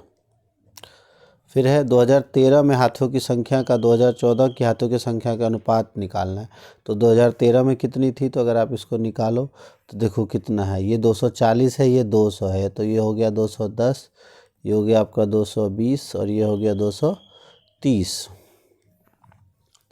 [SPEAKER 2] फिर है 2013 में हाथियों की संख्या का 2014 की हाथियों की संख्या का अनुपात निकालना है। तो 2013 में कितनी थी, तो अगर आप इसको निकालो तो देखो कितना है, ये 240 है, ये 200 है, तो ये हो गया 210, ये हो गया आपका 220 और ये हो गया 230।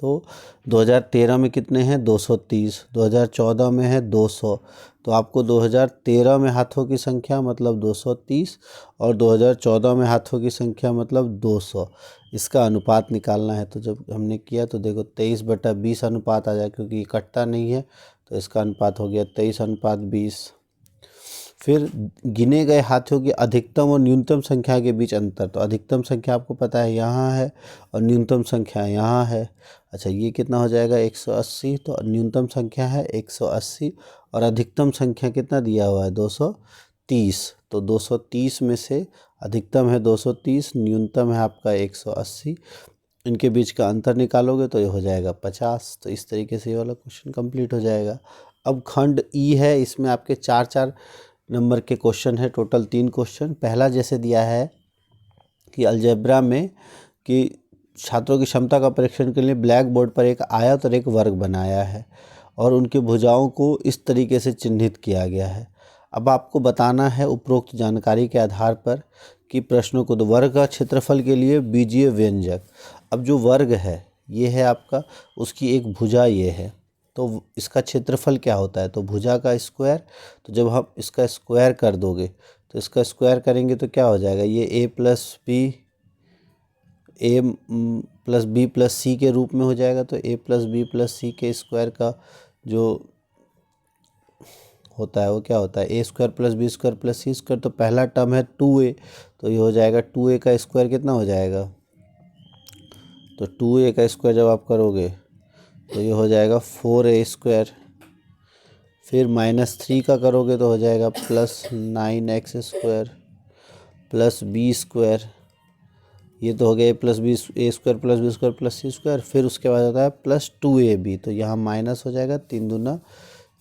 [SPEAKER 2] तो 2013 में कितने हैं, 230, 2014 में है 200। तो आपको 2013 में हाथों की संख्या मतलब 230 और 2014 में हाथों की संख्या मतलब 200, इसका अनुपात निकालना है। तो जब हमने किया तो देखो 23/20 अनुपात आ जाए, क्योंकि कटता नहीं है, तो इसका अनुपात हो गया 23:20। फिर गिने गए हाथियों की अधिकतम और न्यूनतम संख्या के बीच अंतर। तो अधिकतम संख्या आपको पता है यहाँ है और न्यूनतम संख्या यहाँ है। अच्छा, ये कितना हो जाएगा 180। तो न्यूनतम संख्या है 180 और अधिकतम संख्या कितना दिया हुआ है 230। तो 230 में से अधिकतम है 230, न्यूनतम है आपका 180, इनके बीच का अंतर निकालोगे तो ये हो जाएगा 50। तो इस तरीके से ये वाला क्वेश्चन कंप्लीट हो जाएगा। अब खंड ई है, इसमें आपके 4-4 नंबर के क्वेश्चन है, टोटल 3 क्वेश्चन। पहला जैसे दिया है कि अलजेब्रा में कि छात्रों की क्षमता का परीक्षण के लिए ब्लैक बोर्ड पर एक आयत और एक वर्ग बनाया है और उनकी भुजाओं को इस तरीके से चिन्हित किया गया है। अब आपको बताना है उपरोक्त जानकारी के आधार पर कि प्रश्नों को, तो वर्ग का क्षेत्रफल के लिए बीजीय व्यंजक। अब जो वर्ग है ये है आपका, उसकी एक भुजा ये है, तो इसका क्षेत्रफल क्या होता है, तो भुजा का स्क्वायर। तो जब हम इसका स्क्वायर कर दोगे, तो इसका स्क्वायर करेंगे तो क्या हो जाएगा, ये ए प्लस बी प्लस सी के रूप में हो जाएगा। तो ए प्लस बी प्लस सी के स्क्वायर का जो होता है वो क्या होता है, A square plus B square plus C square. तो पहला टर्म है 2a, तो ये हो जाएगा 2a का स्क्वायर कितना हो जाएगा, तो 2a का स्क्वायर जब आप करोगे तो ये हो जाएगा 4a स्क्वायर। फिर -3 का करोगे तो हो जाएगा +9x² प्लस b², ये तो हो गया +a² + b² + c²। फिर उसके बाद आता है +2ab, तो यहाँ माइनस हो जाएगा 3 दूना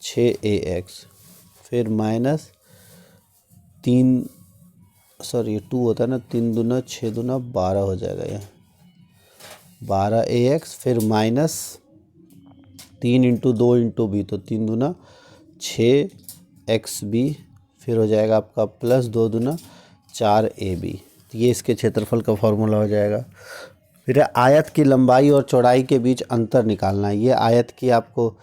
[SPEAKER 2] 6ax, फिर -2 होता है ना, 3 दूना 6 दूना 12 हो जाएगा, यहाँ 12ax, फिर -3 × 2 × b, तो 3 दूना 6xb, फिर हो जाएगा आपका +2 दूना 4ab। ये इसके क्षेत्रफल का फॉर्मूला हो जाएगा। फिर आयत की लंबाई और चौड़ाई के बीच अंतर निकालना है। ये आयत की आपको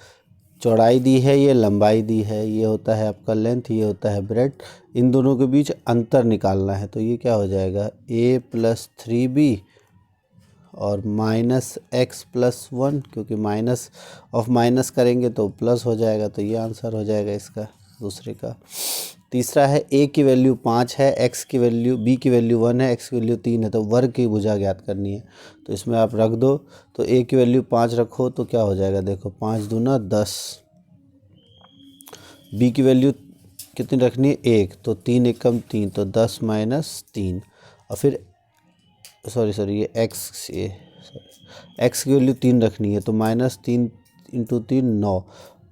[SPEAKER 2] चौड़ाई दी है, ये लंबाई दी है, ये होता है आपका लेंथ, ये होता है ब्रेड्थ। इन दोनों के बीच अंतर निकालना है, तो ये क्या हो जाएगा a + 3b और -x + 1, क्योंकि माइनस ऑफ माइनस करेंगे तो प्लस हो जाएगा, तो ये आंसर हो जाएगा इसका दूसरे का। तीसरा है a की वैल्यू 5 है, b की वैल्यू 1 है, x की वैल्यू 3 है, तो वर्ग की भुजा ज्ञात करनी है। तो इसमें आप रख दो, तो a की वैल्यू 5 रखो तो क्या हो जाएगा, देखो 5 दूना 10, b की वैल्यू कितनी रखनी है 1, तो 3 एकम 3, तो 10 - 3, और फिर ये x की वैल्यू 3 रखनी है, तो -3 × 3 9,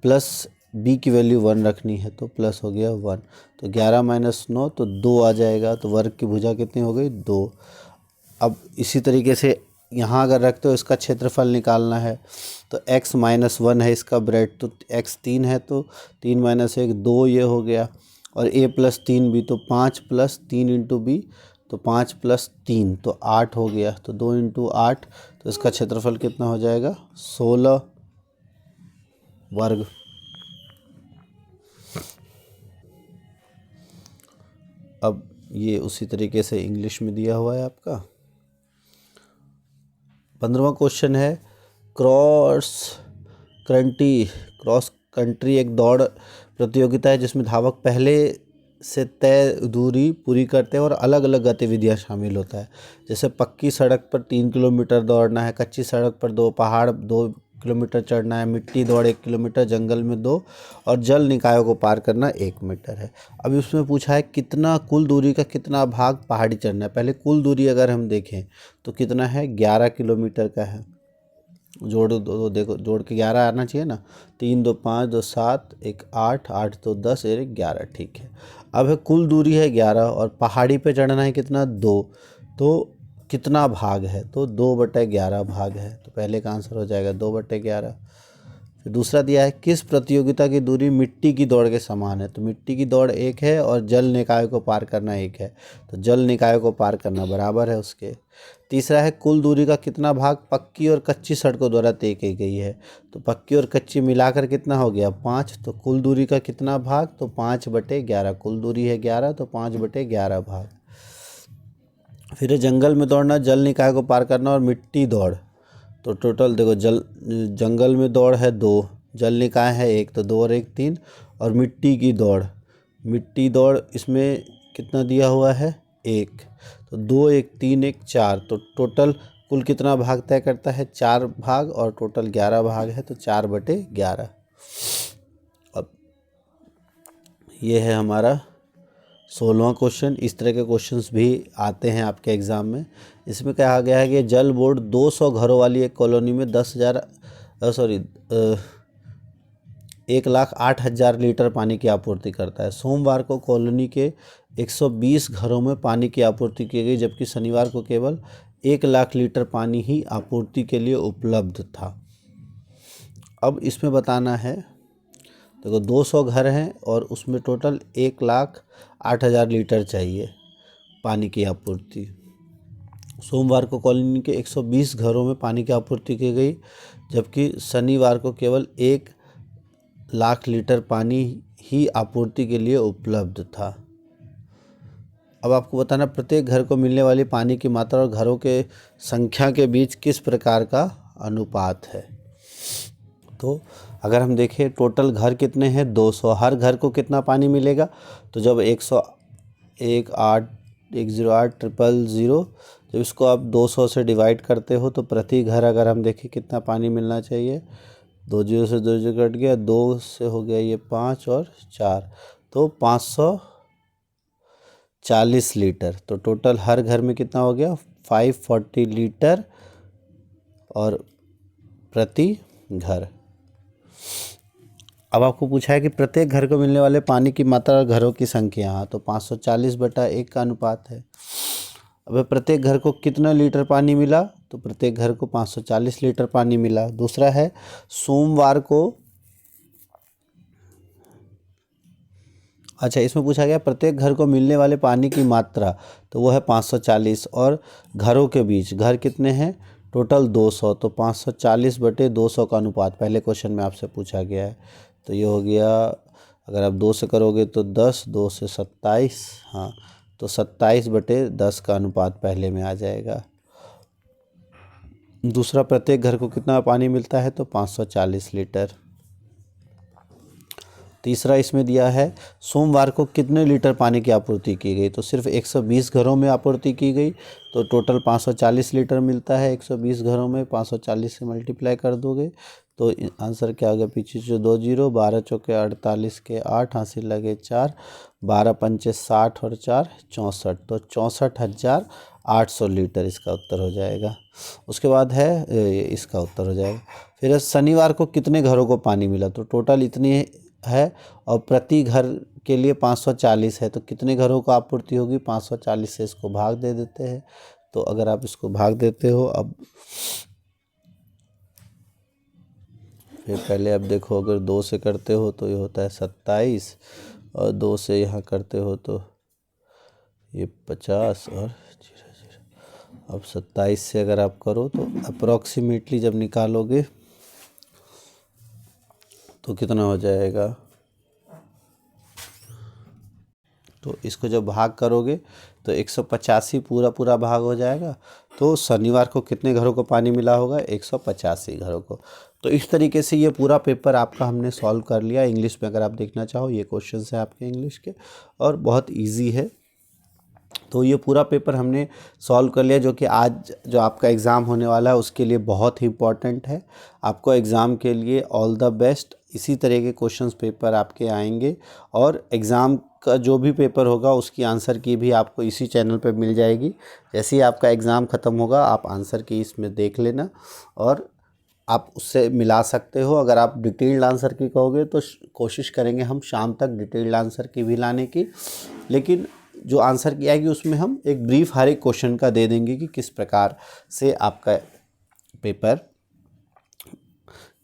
[SPEAKER 2] प्लस b की वैल्यू 1 रखनी है, तो प्लस हो गया 1, तो 11 - 9 तो 2 आ जाएगा, तो वर्ग की भुजा कितनी हो गई 2। अब इसी तरीके से यहाँ अगर रखते हो इसका क्षेत्रफल निकालना है, तो x - 1 है इसका ब्रेड, तो x 3 है, तो 3 - 1 2, ये हो गया, और a + 3b, तो 5 + 3 × b, तो 5 + 3 तो 8 हो गया, तो 2 × 8, तो इसका क्षेत्रफल कितना हो जाएगा 16 वर्ग। अब ये उसी तरीके से इंग्लिश में दिया हुआ है आपका। 15वां क्वेश्चन है, क्रॉस कंट्री एक दौड़ प्रतियोगिता है जिसमें धावक पहले से तय दूरी पूरी करते हैं और अलग अलग गतिविधियां शामिल होता है। जैसे पक्की सड़क पर 3 किलोमीटर दौड़ना है, कच्ची सड़क पर 2 पहाड़ 2 किलोमीटर चढ़ना है, मिट्टी दौड़ 1 किलोमीटर, जंगल में 2, और जल निकायों को पार करना 1 मीटर है। अब इसमें पूछा है कितना कुल दूरी का कितना भाग पहाड़ी चढ़ना है। पहले कुल दूरी अगर हम देखें तो कितना है 11 किलोमीटर का है, जोड़ दो, देखो जोड़ के 11 आना चाहिए ना, 3 2 5 2 7 1 8 8 2 10 1 11, ठीक है। अब है कुल दूरी है 11 और पहाड़ी पे चढ़ना है कितना 2, तो कितना भाग है, तो 2/11 भाग है, तो पहले का आंसर हो जाएगा 2/11। फिर दूसरा दिया है किस प्रतियोगिता की दूरी मिट्टी की दौड़ के समान है, तो मिट्टी की दौड़ 1 है और जल निकाय को पार करना 1 है, तो जल निकाय को पार करना बराबर है उसके। तीसरा है कुल दूरी का कितना भाग पक्की और कच्ची सड़कों द्वारा तय की गई है, तो पक्की और कच्ची मिलाकर कितना हो गया 5, तो कुल दूरी का कितना भाग, तो 5/11, कुल दूरी है 11, तो 5/11 भाग। फिर जंगल में दौड़ना, जल निकाय को पार करना और मिट्टी दौड़, तो टोटल देखो जंगल में दौड़ है 2, जल निकाय है 1, तो 2 और 1 3, और मिट्टी दौड़ इसमें कितना दिया हुआ है 1, तो 2 1 3 1 4, तो टोटल कुल कितना भाग तय करता है 4 भाग, और टोटल 11 भाग है, तो 4/11। अब ये है हमारा 16वां क्वेश्चन। इस तरह के क्वेश्चंस भी आते हैं आपके एग्ज़ाम में। इसमें कहा गया है कि जल बोर्ड 200 घरों वाली एक कॉलोनी में 1,08,000 लीटर पानी की आपूर्ति करता है। सोमवार को कॉलोनी के 120 घरों में पानी की आपूर्ति की गई, जबकि शनिवार को केवल 1,00,000 लीटर पानी ही आपूर्ति के लिए उपलब्ध था। अब इसमें बताना है, देखो 200 घर हैं और उसमें टोटल 1,08,000 लीटर चाहिए पानी की आपूर्ति। सोमवार को कॉलोनी के 120 घरों में पानी की आपूर्ति की गई, जबकि शनिवार को केवल 1,00,000 लीटर पानी ही आपूर्ति के लिए उपलब्ध था। अब आपको बताना प्रत्येक घर को मिलने वाली पानी की मात्रा और घरों के संख्या के बीच किस प्रकार का अनुपात है। तो अगर हम देखें टोटल घर कितने हैं 200, हर घर को कितना पानी मिलेगा, तो जब 108,000 जब इसको आप 200 से डिवाइड करते हो तो प्रति घर अगर हम देखें कितना पानी मिलना चाहिए, 2 जीरो से 2 जीरो कट गया, 2 से हो गया ये 5 और 4, तो 540 लीटर। तो टोटल हर घर में कितना हो गया, 540 लीटर और प्रति घर। अब आपको पूछा है कि प्रत्येक घर को मिलने वाले पानी की मात्रा और घरों की संख्या। हाँ, तो 540/1 का अनुपात है। अब प्रत्येक घर को कितना लीटर पानी मिला, तो प्रत्येक घर को 540 लीटर पानी मिला। दूसरा है सोमवार को, अच्छा इसमें पूछा गया प्रत्येक घर को मिलने वाले पानी की मात्रा, तो वो है 540 और घरों के बीच घर कितने हैं, टोटल 200, तो 540/200 का अनुपात पहले क्वेश्चन में आपसे पूछा गया है। तो ये हो गया, अगर आप 2 से करोगे तो 10, 2 से 27, हाँ तो 27/10 का अनुपात पहले में आ जाएगा। दूसरा, प्रत्येक घर को कितना पानी मिलता है, तो 540 लीटर। तीसरा इसमें दिया है सोमवार को कितने लीटर पानी की आपूर्ति की गई, तो सिर्फ 120 घरों में आपूर्ति की गई, तो टोटल 540 लीटर मिलता है 120 घरों में। 540 से मल्टीप्लाई कर दोगे तो आंसर क्या होगा, पीछे जो 2 जीरो, 12 चौके 48 के 8, हासिल लगे 4, 12 पंचे 60 और 4 64, तो 64,800 लीटर इसका उत्तर हो जाएगा। उसके बाद है इसका उत्तर हो जाएगा। फिर शनिवार को कितने घरों को पानी मिला, तो टोटल इतनी है और प्रति घर के लिए 540 है, तो कितने घरों को आपूर्ति होगी, 540 से इसको भाग दे देते हैं। तो अगर आप इसको भाग देते हो, अब फिर पहले अब देखो, अगर 2 से करते हो तो ये होता है 27 और 2 से यहाँ करते हो तो ये 50 और 0 अब 27 से अगर आप करो तो अप्रॉक्सीमेटली जब निकालोगे तो कितना हो जाएगा, तो इसको जब भाग करोगे तो 185 पूरा भाग हो जाएगा। तो शनिवार को कितने घरों को पानी मिला होगा, 185 घरों को। तो इस तरीके से ये पूरा पेपर आपका हमने सॉल्व कर लिया। इंग्लिश में अगर आप देखना चाहो, ये क्वेश्चन है आपके इंग्लिश के और बहुत ईजी है। तो ये पूरा पेपर हमने सॉल्व कर लिया, जो कि आज जो आपका एग्ज़ाम होने वाला है उसके लिए बहुत ही इम्पॉर्टेंट है। आपको एग्ज़ाम के लिए ऑल द बेस्ट। इसी तरह के क्वेश्चंस पेपर आपके आएंगे और एग्ज़ाम का जो भी पेपर होगा उसकी आंसर की भी आपको इसी चैनल पे मिल जाएगी। जैसे ही आपका एग्ज़ाम ख़त्म होगा आप आंसर की इसमें देख लेना और आप उससे मिला सकते हो। अगर आप डिटेल्ड आंसर की कहोगे तो कोशिश करेंगे हम शाम तक डिटेल्ड आंसर की भी लाने की, लेकिन जो आंसर की आएगी उसमें हम एक ब्रीफ हर एक क्वेश्चन का दे देंगे कि किस प्रकार से आपका पेपर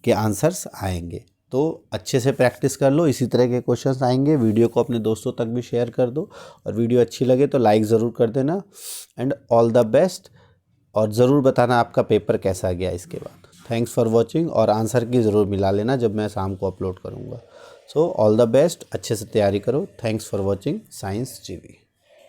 [SPEAKER 2] के आंसर्स आएंगे। तो अच्छे से प्रैक्टिस कर लो, इसी तरह के क्वेश्चंस आएंगे। वीडियो को अपने दोस्तों तक भी शेयर कर दो और वीडियो अच्छी लगे तो लाइक ज़रूर कर देना। एंड ऑल द बेस्ट, और ज़रूर बताना आपका पेपर कैसा गया इसके बाद। थैंक्स फॉर वॉचिंग, और आंसर की ज़रूर मिला लेना जब मैं शाम को अपलोड करूँगा। सो ऑल द बेस्ट, अच्छे से तैयारी करो। Thanks for watching science GV।